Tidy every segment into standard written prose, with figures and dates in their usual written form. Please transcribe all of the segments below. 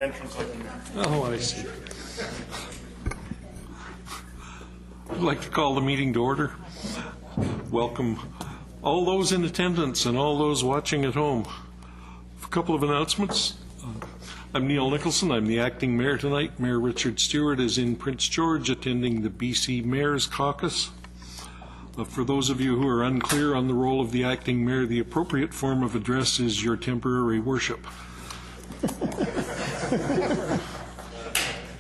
entrance like that. Oh, I see. I'd like to call the meeting to order. Welcome all those in attendance and all those watching at home. A couple of announcements. I'm Neil Nicholson. I'm the acting mayor tonight. Mayor Richard Stewart is in Prince George attending the BC Mayor's Caucus. For those of you who are unclear on the role of the acting mayor, the appropriate form of address is your temporary worship.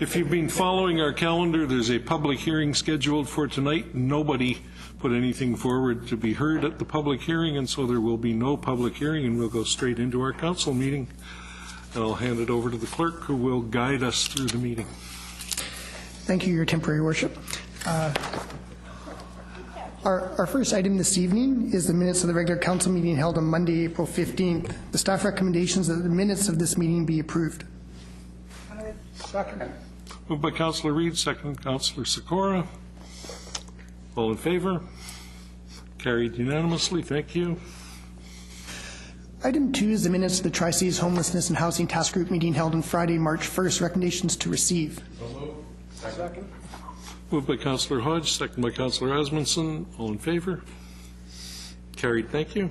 If you've been following our calendar, there's a public hearing scheduled for tonight. Nobody put anything forward to be heard at the public hearing, and so there will be no public hearing, and we'll go straight into our council meeting. And I'll hand it over to the clerk, who will guide us through the meeting. Thank you, Your Temporary Worship. Our first item this evening is the minutes of the regular council meeting held on Monday, April 15th. The staff recommendations that the minutes of this meeting be approved. Second. Moved by Councillor Reid, second Councillor Sikora. All in favor? Carried unanimously. Thank you. Item 2 is the minutes of the Tri-Cities Homelessness and Housing Task Group meeting held on Friday, March 1st. Recommendations to receive. Second. Moved by Councillor Hodge, second by Councillor Asmundson. All in favor? Carried. Thank you.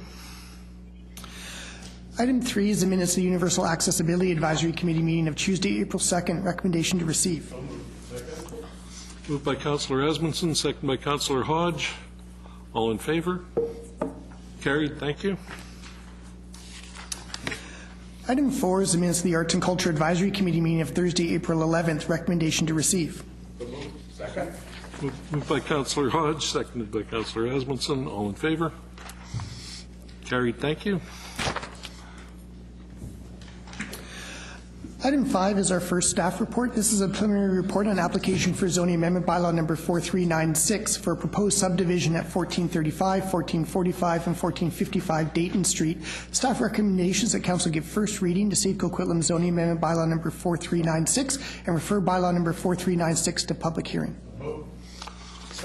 Item 3 is the minutes of the Universal Accessibility Advisory Committee meeting of Tuesday, April 2nd. Recommendation to receive. Moved by Councillor Asmundson, second by Councillor Hodge. All in favor? Carried. Thank you. Item 4 is the minutes of the Arts and Culture Advisory Committee meeting of Thursday, April 11th. Recommendation to receive. Second. Moved by Councillor Hodge, seconded by Councillor Asmundson. All in favor? Carried. Thank you. Item 5 is our first staff report. This is a preliminary report on application for zoning amendment bylaw number 4396 for a proposed subdivision at 1435, 1445, and 1455 Dayton Street. Staff recommendations that council give first reading to save Coquitlam zoning amendment bylaw number 4396 and refer bylaw number 4396 to public hearing.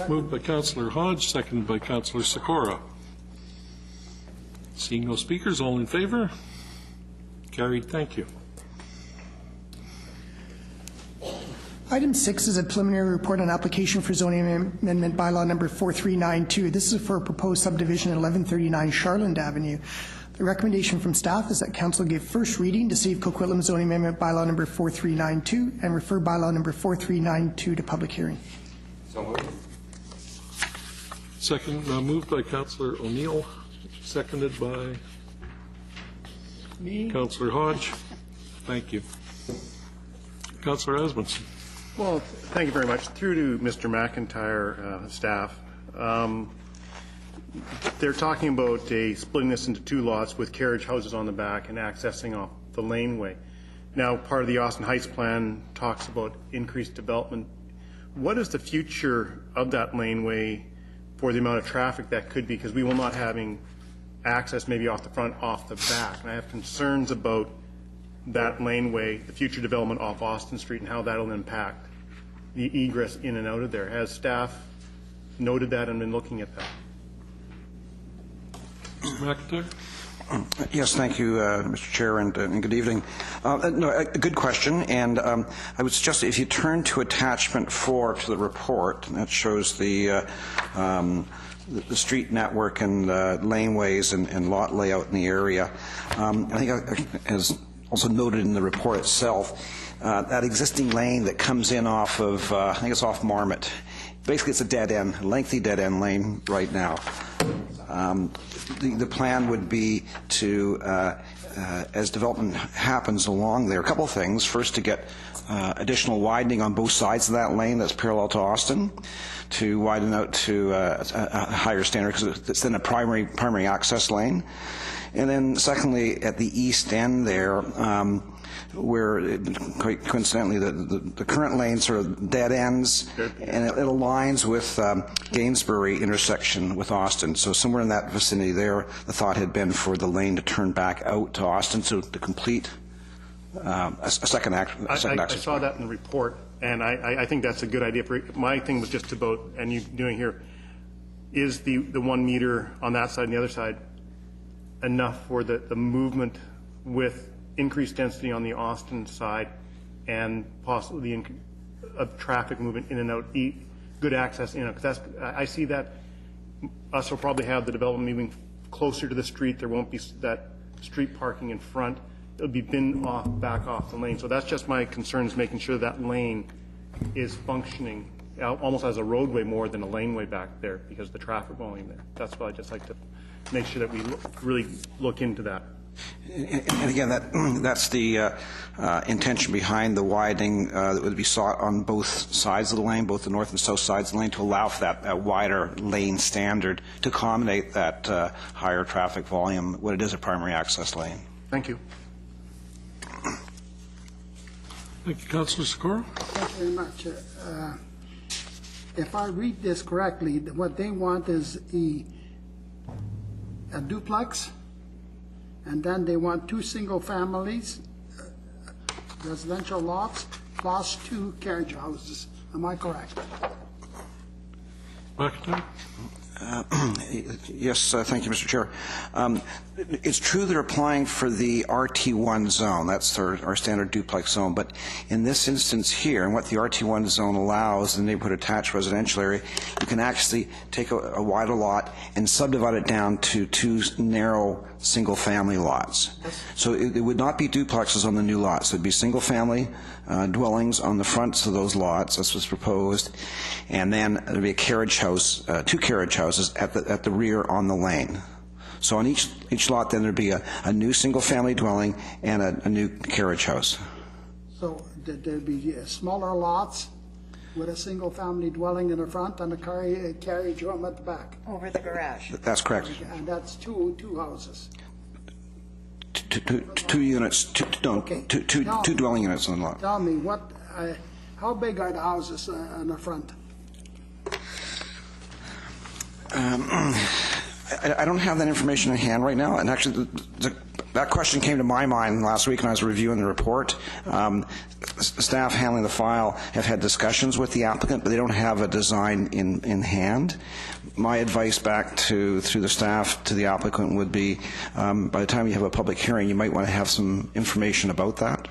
Moved by Councillor Hodge, seconded by Councillor Sikora. Seeing no speakers, all in favor? Carried. Thank you. Item 6 is a preliminary report on application for zoning amendment bylaw number 4392. This is for a proposed subdivision at 1139 Charland Avenue. The recommendation from staff is that council give first reading to save Coquitlam zoning amendment bylaw number 4392 and refer bylaw number 4392 to public hearing. So moved. Second, moved by Councillor O'Neill, seconded by Me. Councillor Hodge. Thank you. Councillor Asmundson. Well, thank you very much. Through to Mr. McIntyre, staff. They're talking about splitting this into two lots with carriage houses on the back and accessing off the laneway. Now, part of the Austin Heights plan talks about increased development. What is the future of that laneway for the amount of traffic that could be? Because we will not having access maybe off the front, off the back. And I have concerns about that laneway, the future development off Austin Street, and how that will impact the egress in and out of there. Has staff noted that and been looking at that? McIntyre. Yes, thank you, Mr. Chair, and good evening. No, a good question, and I would suggest if you turn to attachment 4 to the report, that shows the street network and laneways and lot layout in the area. I think as also noted in the report itself, that existing lane that comes in off of, I think it's off Marmot. Basically, it's a dead end, a lengthy dead end lane right now. The plan would be to, as development happens along there, a couple of things. First, to get additional widening on both sides of that lane that's parallel to Austin, to widen out to a higher standard because it's then a primary access lane. And then secondly, at the east end there, where quite coincidentally the current lane sort of dead ends, and it aligns with Gainsbury intersection with Austin. So somewhere in that vicinity there, the thought had been for the lane to turn back out to Austin, so to complete a second access. I saw that in the report, and I think that's a good idea. My thing was just about, and you doing here, is the 1 meter on that side and the other side enough for the movement with increased density on the Austin side and possibly of traffic movement in and out, good access in. Because I see that us will probably have the development moving closer to the street. There won't be that street parking in front. It'll be back off the lane. So that's just my concern, is making sure that lane is functioning almost as a roadway more than a laneway back there because of the traffic volume there. That's why I just like to make sure that we really look into that. And again, that's the intention behind the widening that would be sought on both sides of the lane, both the north and south sides of the lane, to allow for that wider lane standard to accommodate that higher traffic volume when it is a primary access lane. Thank you. Thank you, Councillor Sikora. Thank you very much. If I read this correctly, what they want is a duplex, and then they want 2 single families, residential lots, plus 2 carriage houses. Am I correct? McIntyre? Yes, thank you, Mr. Chair. It's true they're applying for the RT1 zone. That's our standard duplex zone. But in this instance here, and what the RT1 zone allows, the neighborhood attached residential area, you can actually take a wider lot and subdivide it down to 2 narrow single-family lots. So it would not be duplexes on the new lots. It would be single-family dwellings on the fronts of those lots. That's what's proposed. And then there would be a carriage house, 2 carriage houses at the rear on the lane. So on each lot, then there'd be a new single-family dwelling and a new carriage house. So there'd be smaller lots with a single-family dwelling in the front and a carriage home at the back. Over the garage. That's correct. And that's two houses. Two units, two dwelling units on the lot. Tell me, how big are the houses in the front? I don't have that information in hand right now, and actually that question came to my mind last week when I was reviewing the report. Staff handling the file have had discussions with the applicant, but they don't have a design in hand. My advice back through the staff to the applicant would be, by the time you have a public hearing, you might want to have some information about that.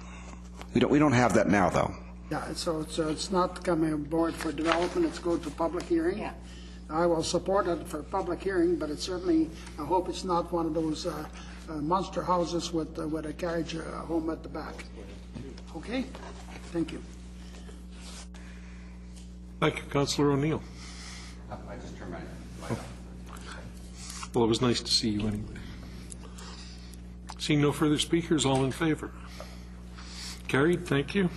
We don't have that now, though. Yeah, so it's not coming aboard for development, it's going to public hearing? Yeah. I will support it for public hearing, but it's certainly, I hope it's not one of those monster houses with a carriage home at the back. Okay? Thank you. Thank you, Councillor O'Neill. I just turned my light on. Well, it was nice to see you anyway. Seeing no further speakers, all in favor? Carried, thank you.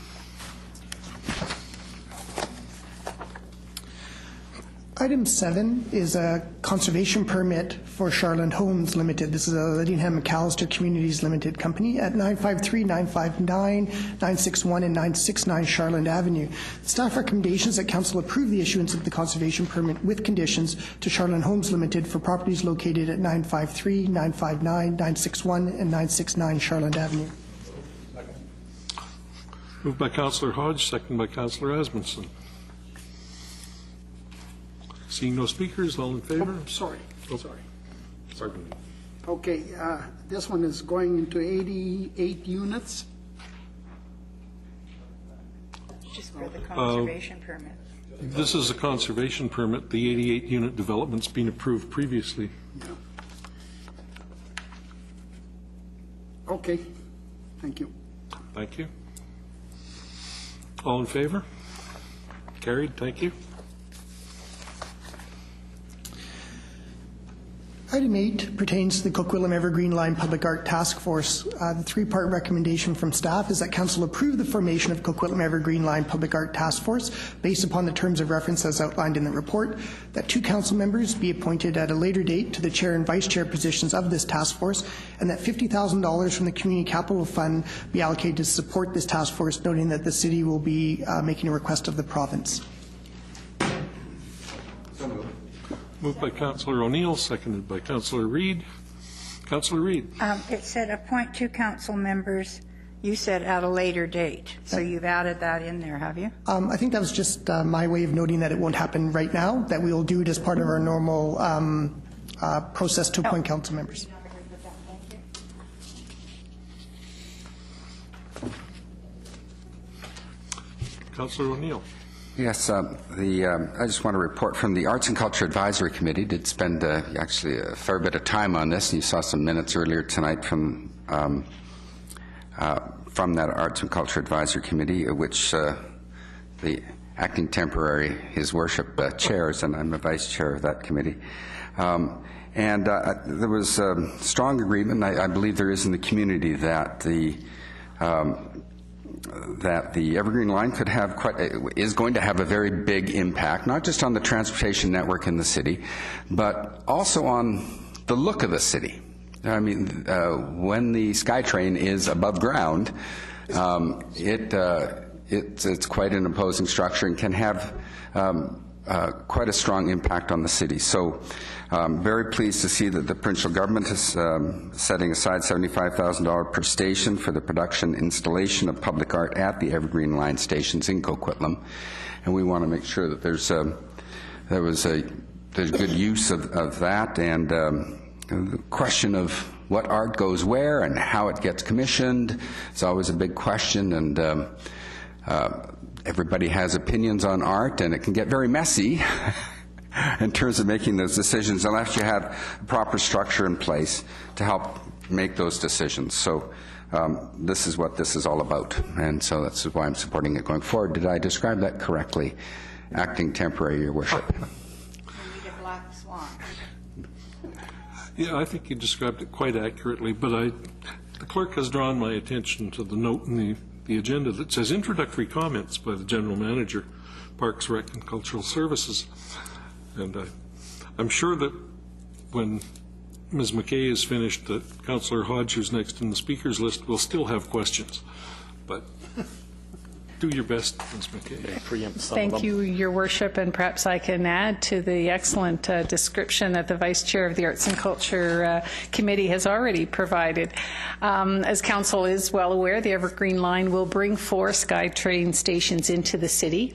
Item 7 is a conservation permit for Charland Homes Limited. This is a Ledingham McAllister Communities Limited company at 953, 959, 961, and 969 Charland Avenue. The staff recommendations that Council approve the issuance of the conservation permit with conditions to Charland Homes Limited for properties located at 953, 959, 961, and 969 Charland Avenue. Moved by Councillor Hodge, second by Councillor Asmundson. Seeing no speakers, all in favor? Sorry. Pardon me. Okay, this one is going into 88 units. Just for the conservation permit. This is a conservation permit. The 88-unit development's been approved previously. Yeah. Okay, thank you. Thank you. All in favor? Carried, thank you. Item 8 pertains to the Coquitlam Evergreen Line Public Art Task Force. The 3-part recommendation from staff is that Council approve the formation of Coquitlam Evergreen Line Public Art Task Force based upon the terms of reference as outlined in the report, that 2 council members be appointed at a later date to the chair and vice chair positions of this task force, and that $50,000 from the Community Capital Fund be allocated to support this task force, noting that the city will be making a request of the province. So moved. Moved by Councillor O'Neill, seconded by Councillor Reid. Councillor Reid. It said appoint 2 council members. You said at a later date. So you've added that in there, have you? I think that was just my way of noting that it won't happen right now, that we will do it as part of our normal process to appoint council members. Councillor O'Neill. Yes, I just want to report from the Arts and Culture Advisory Committee. Did spend actually a fair bit of time on this, and you saw some minutes earlier tonight from that Arts and Culture Advisory Committee, which the acting temporary, His Worship, chairs, and I'm a vice chair of that committee. And there was strong agreement, I believe there is in the community, that the Evergreen line is going to have a very big impact, not just on the transportation network in the city, but also on the look of the city. I mean, when the SkyTrain is above ground, it's quite an imposing structure and can have quite a strong impact on the city. So very pleased to see that the provincial government is setting aside $75,000 per station for the production installation of public art at the Evergreen line stations in Coquitlam. And we want to make sure that there's good use of that, and the question of what art goes where and how it gets commissioned is always a big question, and everybody has opinions on art, and it can get very messy in terms of making those decisions unless you have a proper structure in place to help make those decisions. So this is what this is all about, and so that's why I'm supporting it going forward. Did I describe that correctly, Acting Temporary, Your Worship? Black Swan. Yeah, I think you described it quite accurately, but the clerk has drawn my attention to the note in the agenda that says introductory comments by the General Manager, Parks, Rec and Cultural Services. And I'm sure that when Ms. McKay is finished, that Councillor Hodge, who's next in the speakers list, will still have questions. But do your best, Ms. McKay. Thank you, Your Worship, and perhaps I can add to the excellent description that the Vice Chair of the Arts and Culture Committee has already provided. As Council is well aware, the Evergreen line will bring 4 SkyTrain stations into the city.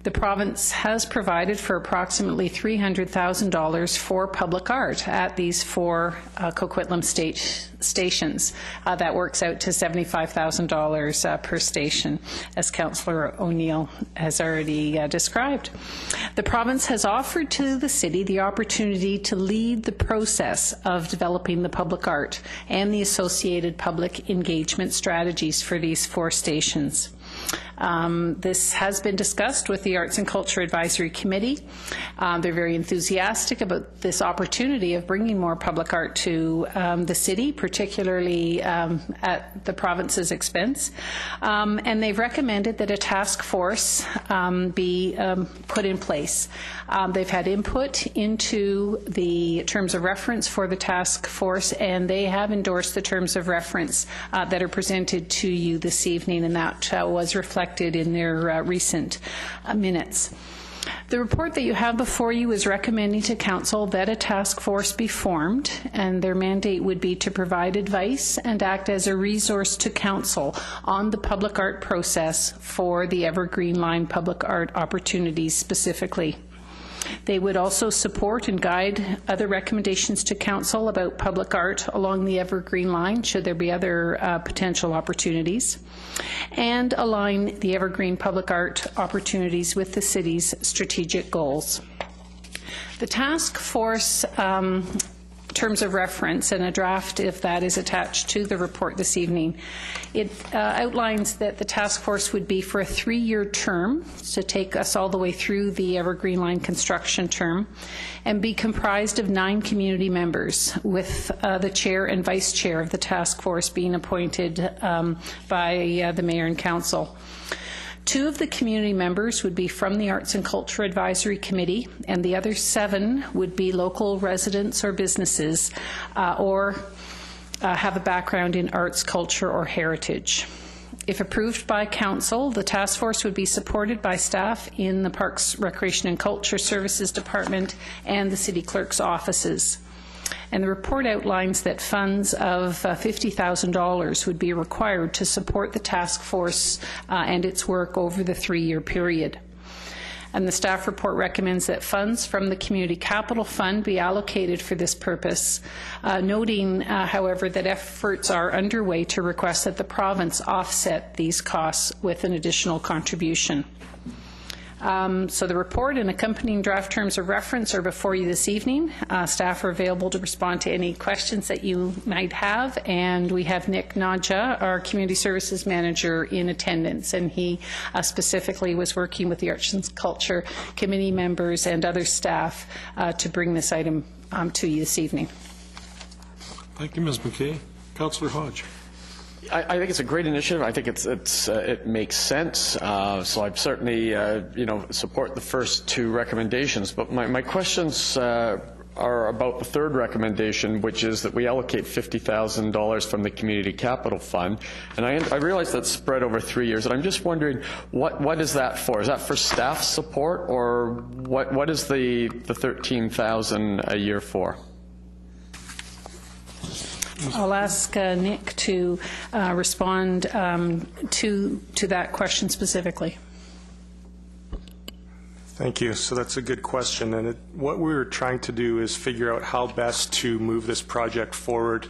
The province has provided for approximately $300,000 for public art at these 4 Coquitlam stations. That works out to $75,000 per station, as Councillor O'Neill has already described. The province has offered to the city the opportunity to lead the process of developing the public art and the associated public engagement strategies for these 4 stations. This has been discussed with the Arts and Culture Advisory Committee. They're very enthusiastic about this opportunity of bringing more public art to the city, particularly at the province's expense. And they've recommended that a task force be put in place. They've had input into the terms of reference for the task force, and they have endorsed the terms of reference that are presented to you this evening, and that was reflected in their recent minutes. The report that you have before you is recommending to Council that a task force be formed, and their mandate would be to provide advice and act as a resource to Council on the public art process for the Evergreen line public art opportunities specifically. They would also support and guide other recommendations to Council about public art along the Evergreen line, should there be other potential opportunities, and align the Evergreen public art opportunities with the city's strategic goals. The task force terms of reference, and a draft if that is attached to the report this evening. It outlines that the task force would be for a 3-year term, to take us all the way through the Evergreen line construction term, and be comprised of 9 community members, with the chair and vice chair of the task force being appointed by the mayor and council. 2 of the community members would be from the Arts and Culture Advisory Committee, and the other 7 would be local residents or businesses or have a background in arts, culture, or heritage. If approved by Council, the task force would be supported by staff in the Parks, Recreation and Culture Services Department and the City Clerk's offices. And the report outlines that funds of $50,000 would be required to support the task force and its work over the 3-year period. and the staff report recommends that funds from the Community Capital Fund be allocated for this purpose, noting, however, that efforts are underway to request that the province offset these costs with an additional contribution. So the report and accompanying draft terms of reference are before you this evening. Staff are available to respond to any questions that you might have, and we have Nick Nadja, our Community Services Manager, in attendance, and he specifically was working with the Arts and Culture Committee members and other staff to bring this item to you this evening. Thank you, Ms. McKay. Councillor Hodge. I think it's a great initiative. I think it makes sense. So I certainly support the first two recommendations. But my questions are about the third recommendation, which is that we allocate $50,000 from the Community Capital Fund. And I realize that's spread over 3 years. And I'm just wondering, what is that for? Is that for staff support, or what is the $13,000 a year for? I'll ask Nick to respond to that question specifically. Thank you. So that's a good question. And what we're trying to do is figure out how best to move this project forward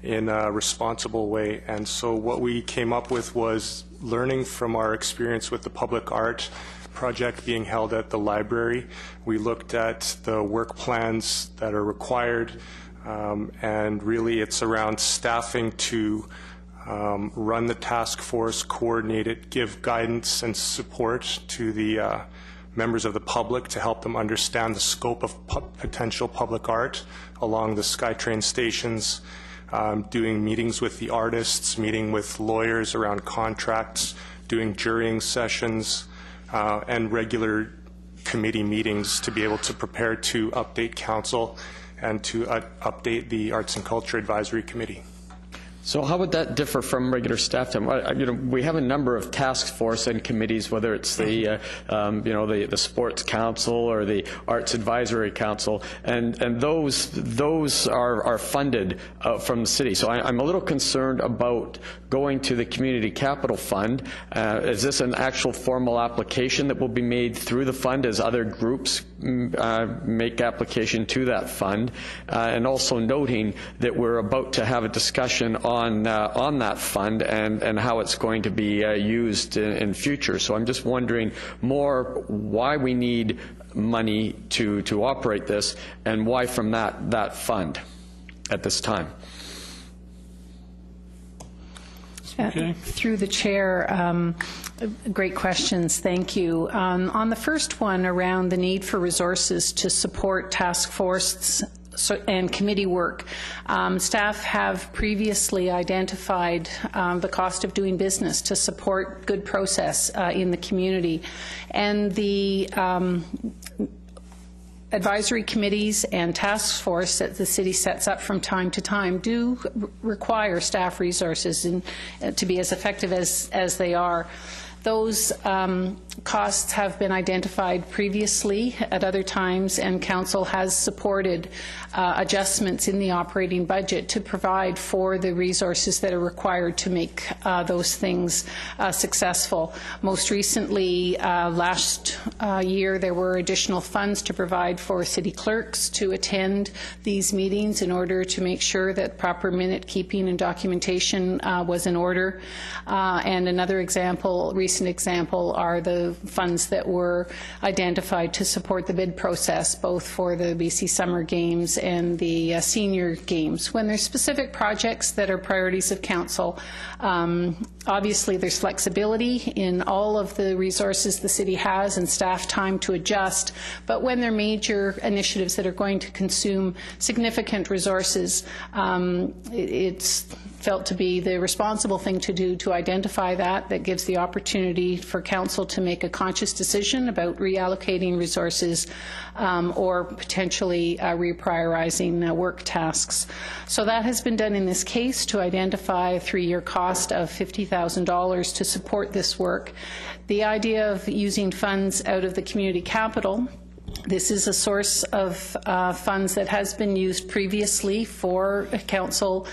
in a responsible way. And so what we came up with was learning from our experience with the public art project being held at the library. We looked at the work plans that are required, and really it's around staffing to run the task force, coordinate it, give guidance and support to the members of the public to help them understand the scope of potential public art along the SkyTrain stations, doing meetings with the artists, meeting with lawyers around contracts, doing jurying sessions, and regular committee meetings to be able to prepare to update council and to update the Arts and Culture Advisory Committee. So how would that differ from regular staff time? We have a number of task force and committees, whether it's the the Sports Council or the Arts Advisory Council, and those are funded from the city. So I'm a little concerned about going to the Community Capital Fund. Is this an actual formal application that will be made through the fund as other groups make application to that fund? And also noting that we're about to have a discussion on that fund and how it's going to be used in future. So I'm just wondering more why we need money to operate this, and why from that fund at this time. Okay. Through the chair, great questions, thank you. On the first one around the need for resources to support task force and committee work, staff have previously identified the cost of doing business to support good process in the community, and the advisory committees and task force that the city sets up from time to time do require staff resources to be as effective as they are. Those costs have been identified previously at other times, and Council has supported adjustments in the operating budget to provide for the resources that are required to make those things successful. Most recently, last year, there were additional funds to provide for city clerks to attend these meetings in order to make sure that proper minute keeping and documentation was in order. And another recent example are the funds that were identified to support the bid process, both for the BC Summer Games and the Senior Games. When there's specific projects that are priorities of Council, obviously there's flexibility in all of the resources the city has and staff time to adjust, but when there are major initiatives that are going to consume significant resources, it's felt to be the responsible thing to do to identify that gives the opportunity for Council to make a conscious decision about reallocating resources or potentially reprioritizing work tasks. So that has been done in this case to identify a 3-year cost of $50,000 to support this work. The idea of using funds out of the community capital, this is a source of funds that has been used previously for Council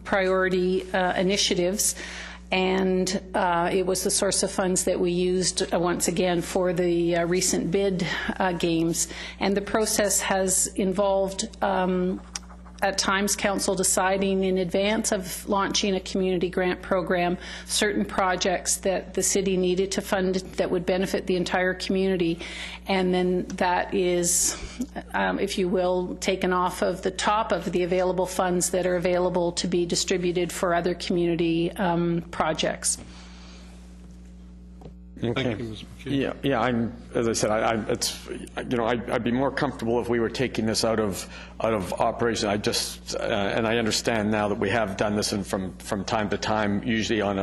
priority initiatives. and it was the source of funds that we used once again for the recent bid games. And the process has involved at times council deciding in advance of launching a community grant program certain projects that the city needed to fund that would benefit the entire community, and then that is, if you will, taken off of the top of the available funds that are available to be distributed for other community projects. Okay. Thank you, Ms. McKay. Yeah. As I said, I'd be more comfortable if we were taking this out of operation. And I understand now that we have done this from time to time, usually on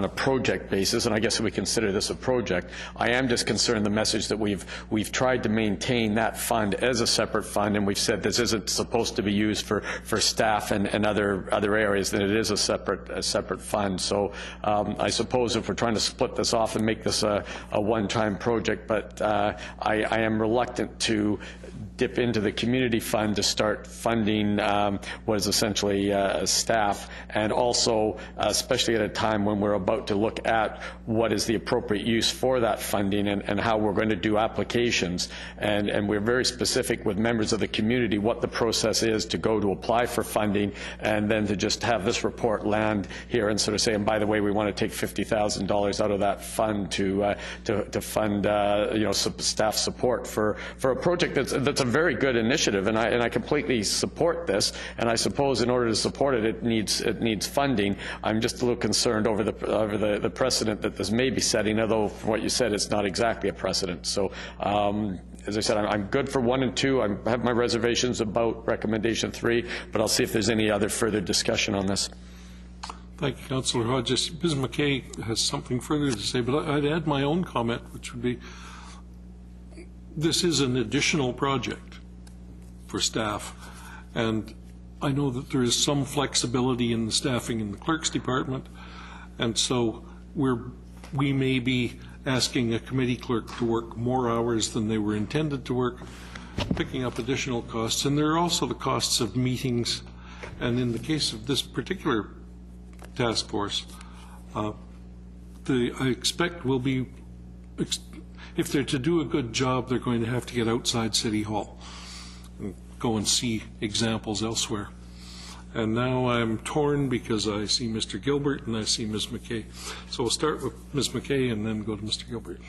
a project basis, and I guess we consider this a project. I am just concerned the message that we've tried to maintain that fund as a separate fund, and we've said this isn't supposed to be used for staff and other areas, that it is a separate fund. So I suppose if we're trying to split this off and make this a one-time project, but I am reluctant to dip into the community fund to start funding what is essentially staff, and also especially at a time when we're about to look at what is the appropriate use for that funding and how we're going to do applications, and we're very specific with members of the community what the process is to go to apply for funding, and then to just have this report land here and sort of say, and by the way, we want to take $50,000 out of that fund to fund staff support for a project that's a very good initiative, and I completely support this, and I suppose in order to support it, it needs funding. I'm just a little concerned over the precedent that this may be setting, although from what you said, it's not exactly a precedent. So as I said, I'm good for 1 and 2. I have my reservations about recommendation 3, but I'll see if there's any other further discussion on this. Thank you, Councillor Hodges. Ms. McKay has something further to say, but I'd add my own comment, which would be, this is an additional project for staff, and I know that there is some flexibility in the staffing in the clerk's department, and so we may be asking a committee clerk to work more hours than they were intended to work, picking up additional costs, and there are also the costs of meetings, and in the case of this particular task force, I expect will be, if they're to do a good job, they're going to have to get outside City Hall and go and see examples elsewhere. And now I'm torn because I see Mr. Gilbert and I see Ms. McKay. So we'll start with Ms. McKay and then go to Mr. Gilbert.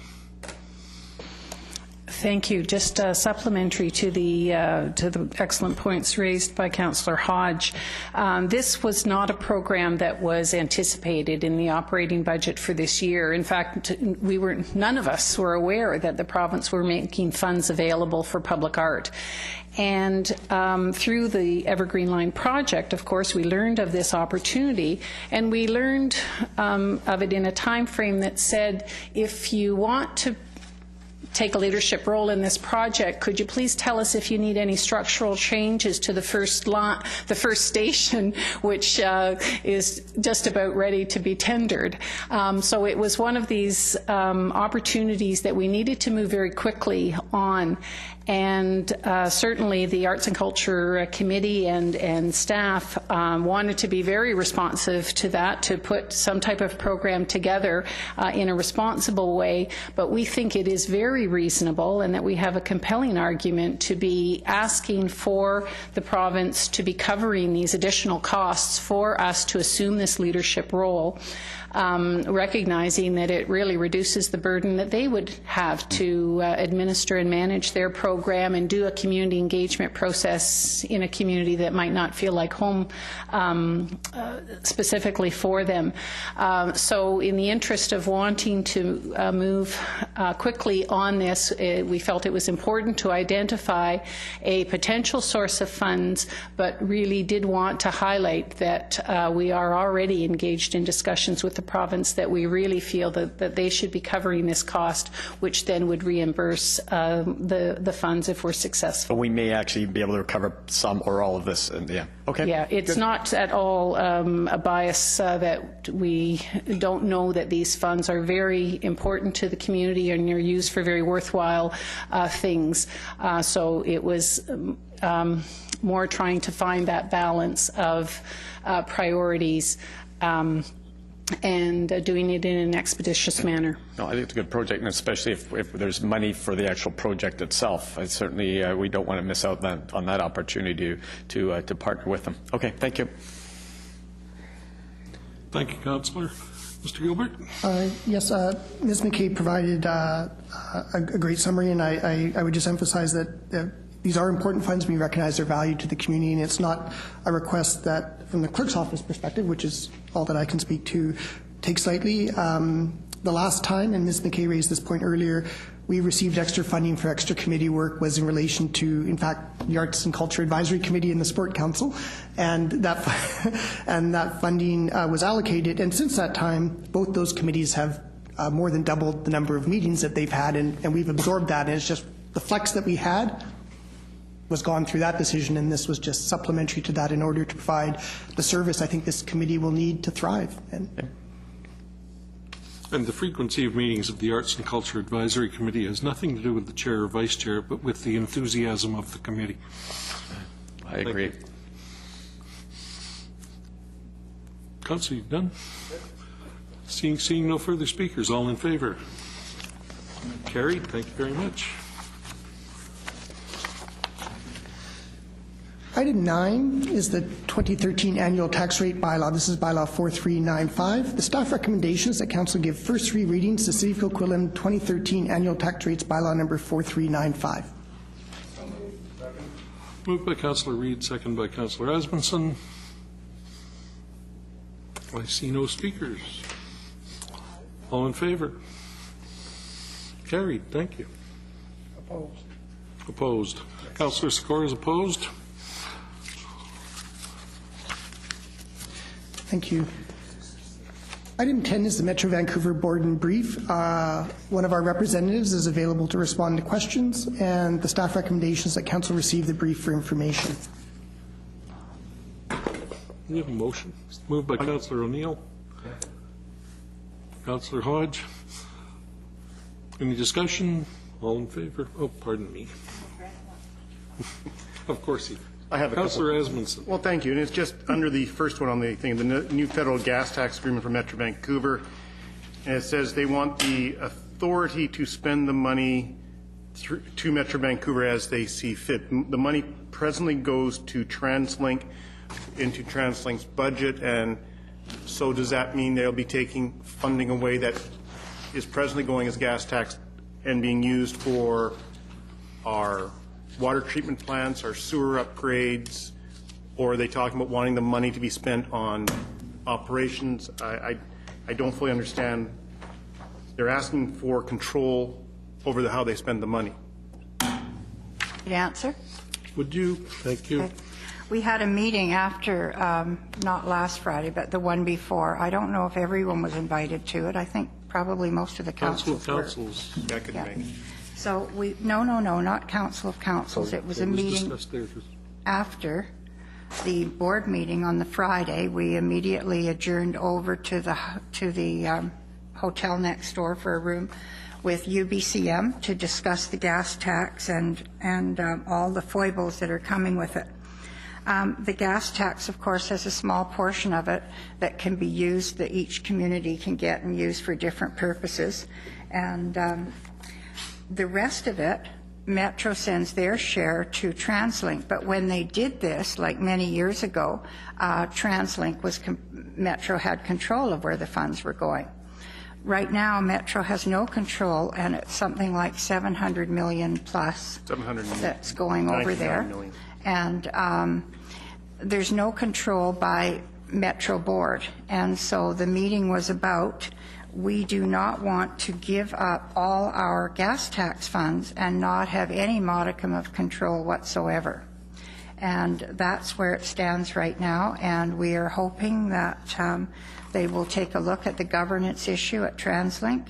Thank you. Just supplementary to the excellent points raised by Councillor Hodge. This was not a program that was anticipated in the operating budget for this year. In fact, none of us were aware that the province were making funds available for public art. And through the Evergreen Line project, of course, we learned of this opportunity, and we learned of it in a time frame that said, if you want to take a leadership role in this project, could you please tell us if you need any structural changes to the first station, which is just about ready to be tendered. So it was one of these opportunities that we needed to move very quickly on. And certainly the Arts and Culture Committee and staff wanted to be very responsive to that, to put some type of program together in a responsible way. But we think it is very reasonable and that we have a compelling argument to be asking for the province to be covering these additional costs for us to assume this leadership role. Recognizing that it really reduces the burden that they would have to administer and manage their program and do a community engagement process in a community that might not feel like home specifically for them. So in the interest of wanting to move quickly on this, we felt it was important to identify a potential source of funds, but really did want to highlight that we are already engaged in discussions with the province that we really feel that they should be covering this cost, which then would reimburse the funds if we're successful. But we may actually be able to recover some or all of this. And yeah, okay. Yeah, it's good. Not at all a bias that we don't know that these funds are very important to the community and are used for very worthwhile things. So it was more trying to find that balance of priorities. and doing it in an expeditious manner. No, I think it's a good project, and especially if there's money for the actual project itself. Certainly, we don't want to miss out on that opportunity to partner with them. Okay, thank you. Thank you, Councillor. Mr. Gilbert? Yes, Ms. McKay provided a great summary, and I would just emphasize that these are important funds. We recognize their value to the community, and it's not a request that, from the clerk's office perspective, which is all that I can speak to, takes lightly. The last time, and Ms. McKay raised this point earlier, we received extra funding for extra committee work was in relation to, in fact, the Arts and Culture Advisory Committee and the Sport Council, and that funding was allocated. And since that time, both those committees have more than doubled the number of meetings that they've had, and we've absorbed that. And it's just the flex that we had was gone through that decision, and this was just supplementary to that in order to provide the service I think this committee will need to thrive. And the frequency of meetings of the Arts and Culture Advisory Committee has nothing to do with the chair or vice chair, but with the enthusiasm of the committee. I agree. Councillor, you done? Seeing no further speakers, all in favour? Carried. Thank you very much. Item 9 is the 2013 annual tax rate bylaw. This is bylaw 4395. The staff recommendations that council give first 3 readings to City of Coquitlam 2013 annual tax rates bylaw number 4395. Moved by Councillor Reid, second by Councillor Asmundson. I see no speakers. All in favour? Carried. Thank you. Opposed. Opposed. Councillor Sikora is opposed. Thank you. Item 10 is the Metro Vancouver Board and Brief. One of our representatives is available to respond to questions, and the staff recommendations that council receive the brief for information. We have a motion. Moved by Councillor O'Neill. Councillor Hodge. Any discussion? All in favour? Oh, pardon me. Of course he. I have a Councillor Asmundson. Well, thank you. And it's just under the first one on the thing, the new federal gas tax agreement for Metro Vancouver. And it says they want the authority to spend the money to Metro Vancouver as they see fit. The money presently goes to TransLink, into TransLink's budget, and so does that mean they'll be taking funding away that is presently going as gas tax and being used for our water treatment plants, our sewer upgrades, or are they talking about wanting the money to be spent on operations? I don't fully understand. They're asking for control over how they spend the money. Good answer. Would you? Thank you. Okay. We had a meeting after, not last Friday, but the one before. I don't know if everyone was invited to it. I think probably most of the councils were. That could make it. So no, not Council of Councils. It was a meeting after the board meeting on the Friday. We immediately adjourned over to the hotel next door for a room with UBCM to discuss the gas tax and all the foibles that are coming with it. The gas tax, of course, has a small portion of it that can be used, that each community can get and use for different purposes. And the rest of it, Metro sends their share to TransLink. But when they did this, like many years ago, Metro had control of where the funds were going. Right now, Metro has no control, and it's something like 700 million plus that's going over there. Million. And there's no control by Metro Board. And so the meeting was about, we do not want to give up all our gas tax funds and not have any modicum of control whatsoever. And that's where it stands right now, and we are hoping that they will take a look at the governance issue at TransLink,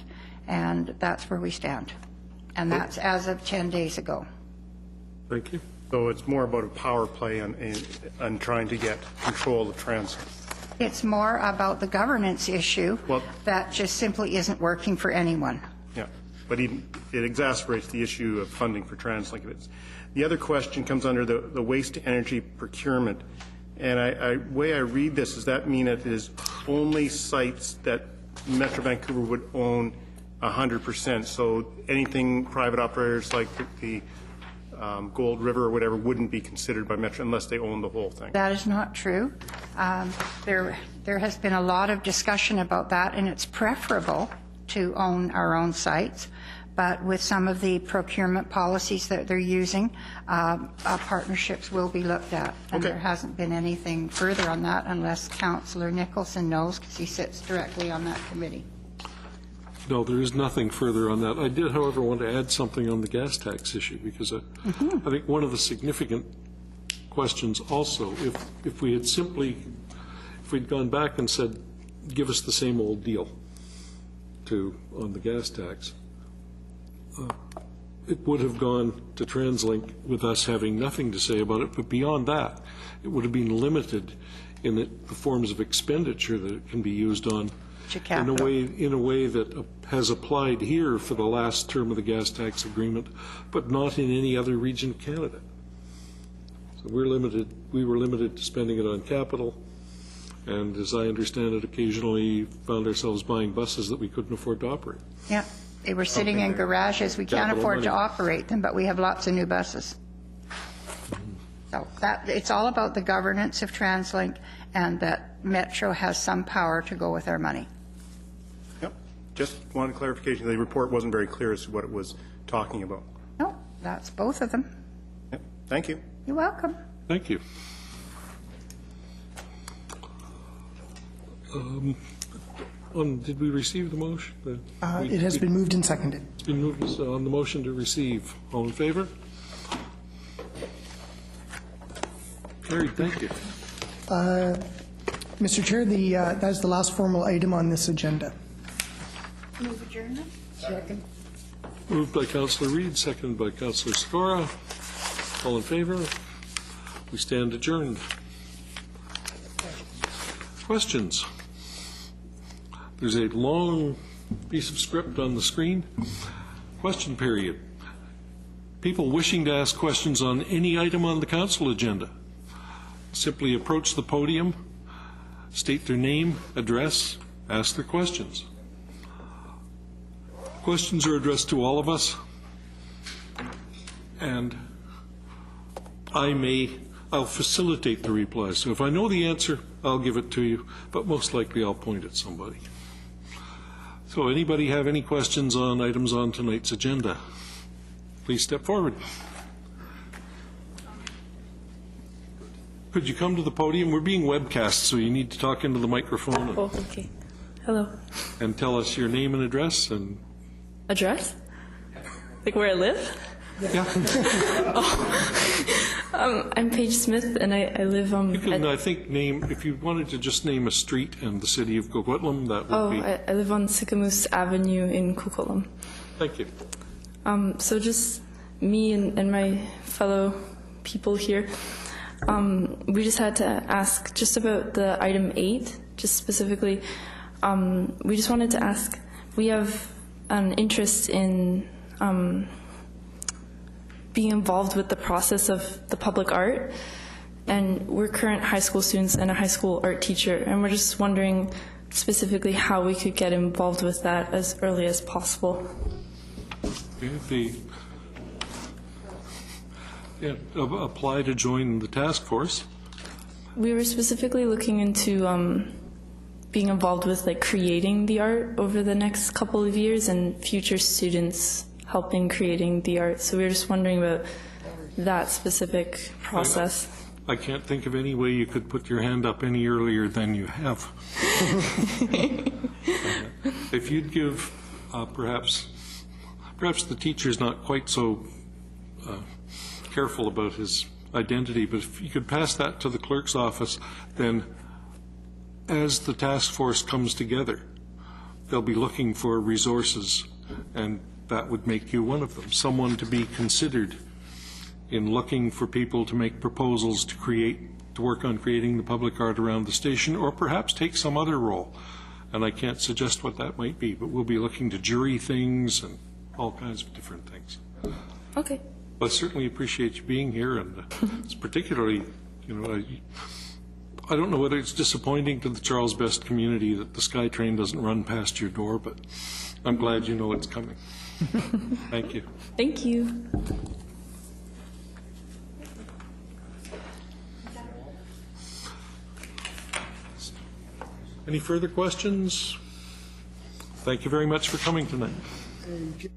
and that's where we stand. And that's as of 10 days ago. Thank you. So it's more about a power play on trying to get control of TransLink. It's more about the governance issue that just simply isn't working for anyone. Yeah, but it exacerbates the issue of funding for TransLink. The other question comes under the waste to energy procurement. And way I read this, does that mean it is only sites that Metro Vancouver would own 100%? So anything private operators like the Gold River or whatever wouldn't be considered by Metro unless they own the whole thing? That is not true. There has been a lot of discussion about that, and it's preferable to own our own sites. But with some of the procurement policies that they're using, partnerships will be looked at. And there hasn't been anything further on that unless Councillor Nicholson knows, because he sits directly on that committee. No, there is nothing further on that. I did, however, want to add something on the gas tax issue, because I think one of the significant questions also, if we had simply, if we'd gone back and said, give us the same old deal on the gas tax, it would have gone to TransLink with us having nothing to say about it, but beyond that, it would have been limited in the forms of expenditure that it can be used on in a way that has applied here for the last term of the gas tax agreement, but not in any other region of Canada. So we were limited to spending it on capital, and as I understand it, occasionally found ourselves buying buses that we couldn't afford to operate. Yeah. They were sitting in garages. We can't afford to operate them, but we have lots of new buses. So it's all about the governance of TransLink, and that Metro has some power to go with our money. Yep. Just one clarification. The report wasn't very clear as to what it was talking about. No, that's both of them. Yep. Thank you. You're welcome. Thank you. Did we receive the motion? It has been moved and seconded. It's been moved on the motion to receive. All in favor? Carried. Thank you. Mr. Chair, that is the last formal item on this agenda. Move adjournment. Second. Moved by Councillor Reid, seconded by Councillor Scora. All in favor? We stand adjourned. Questions? There's a long piece of script on the screen. Question period. People wishing to ask questions on any item on the council agenda simply approach the podium, state their name, address, ask their questions. Questions are addressed to all of us, and I'll facilitate the replies. So if I know the answer, I'll give it to you, but most likely I'll point at somebody. So anybody have any questions on items on tonight's agenda? Please step forward. Could you come to the podium? We're being webcast, so you need to talk into the microphone. Oh, okay. Hello. And tell us your name and address. And address? Like where I live? Yeah. I'm Paige Smith, and I live you can, I think, name, if you wanted to just name a street and the city of Coquitlam, that would be... I live on Sycamoose Avenue in Coquitlam. Thank you. So just me and my fellow people here, we just had to ask just about the item 8, just specifically. We just wanted to ask, we have an interest in being involved with the process of the public art, and we're current high school students and a high school art teacher, and we're just wondering specifically how we could get involved with that as early as possible. Apply to join the task force. We were specifically looking into being involved with like creating the art over the next couple of years, and future students helping creating the art. So we were just wondering about that specific process. I can't think of any way you could put your hand up any earlier than you have. If you'd give perhaps the teacher's not quite so careful about his identity, but if you could pass that to the clerk's office, then as the task force comes together, they'll be looking for resources, and that would make you one of them, someone to be considered in looking for people to make proposals to work on creating the public art around the station, or perhaps take some other role. And I can't suggest what that might be, but we'll be looking to jury things and all kinds of different things. Okay. Well, I certainly appreciate you being here, and it's particularly, I don't know whether it's disappointing to the Charles Best community that the SkyTrain doesn't run past your door, but I'm glad you know it's coming. Thank you. Thank you. Any further questions? Thank you very much for coming tonight. And